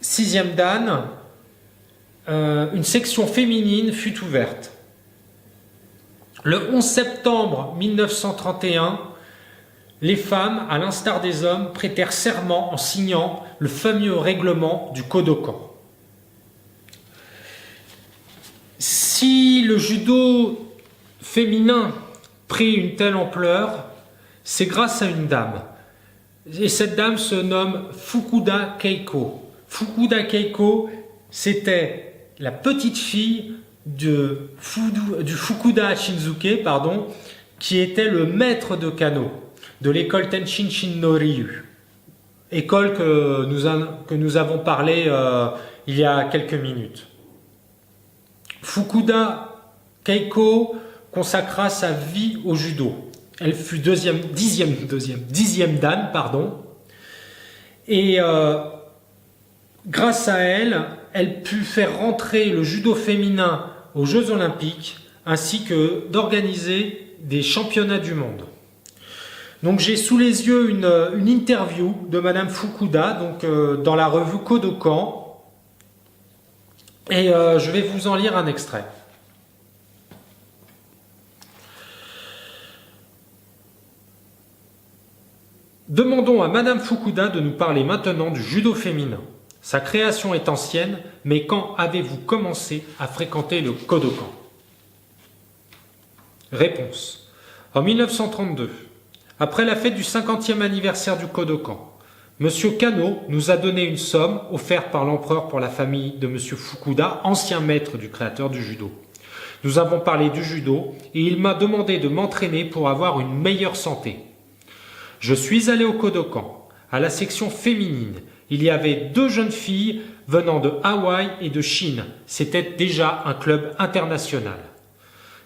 S1: 6e dan, une section féminine fut ouverte. Le 11 septembre 1931, les femmes, à l'instar des hommes, prêtèrent serment en signant le fameux règlement du Kodokan. Si le judo féminin prit une telle ampleur, c'est grâce à une dame. Et cette dame se nomme Fukuda Keiko. Fukuda Keiko, c'était la petite fille du Fukuda Shinzuke, qui était le maître de Kano de l'école Tenshin Shin no Ryu, école que nous avons parlé il y a quelques minutes. Fukuda Keiko consacra sa vie au judo. Elle fut dixième dan, Et grâce à elle, elle put faire rentrer le judo féminin aux Jeux Olympiques, ainsi que d'organiser des championnats du monde. Donc j'ai sous les yeux une interview de Madame Fukuda, dans la revue Kodokan, et je vais vous en lire un extrait. Demandons à Madame Fukuda de nous parler maintenant du judo féminin. Sa création est ancienne, mais quand avez-vous commencé à fréquenter le Kodokan? Réponse. En 1932, après la fête du 50e anniversaire du Kodokan, Monsieur Kano nous a donné une somme offerte par l'empereur pour la famille de Monsieur Fukuda, ancien maître du créateur du judo. Nous avons parlé du judo et il m'a demandé de m'entraîner pour avoir une meilleure santé. Je suis allé au Kodokan, à la section féminine. Il y avait 2 jeunes filles venant de Hawaï et de Chine. C'était déjà un club international.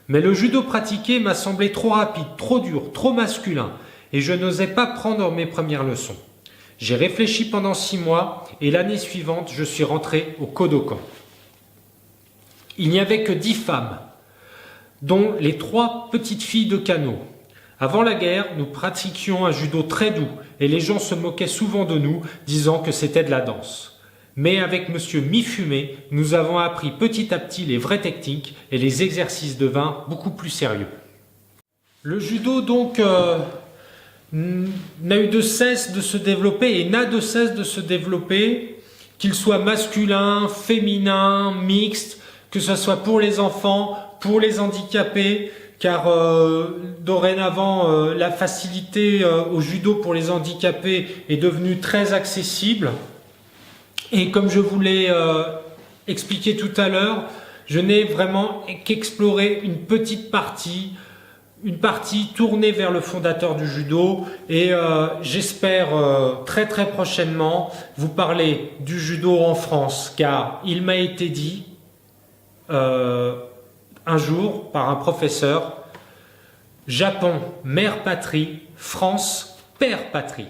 S1: Mais le judo pratiqué m'a semblé trop rapide, trop dur, trop masculin, et je n'osais pas prendre mes premières leçons. J'ai réfléchi pendant 6 mois, et l'année suivante, je suis rentré au Kodokan. Il n'y avait que 10 femmes, dont les 3 petites filles de Kano. Avant la guerre, nous pratiquions un judo très doux et les gens se moquaient souvent de nous, disant que c'était de la danse. Mais avec Monsieur Mifune, nous avons appris petit à petit les vraies techniques et les exercices de vin beaucoup plus sérieux. Le judo donc n'a eu de cesse de se développer et n'a de cesse de se développer, qu'il soit masculin, féminin, mixte, que ce soit pour les enfants, pour les handicapés, car dorénavant la facilité au judo pour les handicapés est devenue très accessible. Et comme je vous l'ai expliqué tout à l'heure, je n'ai vraiment qu'exploré une petite partie, une partie tournée vers le fondateur du judo, et j'espère très très prochainement vous parler du judo en France, car il m'a été dit un jour par un professeur: Japon, mère patrie, France, père patrie.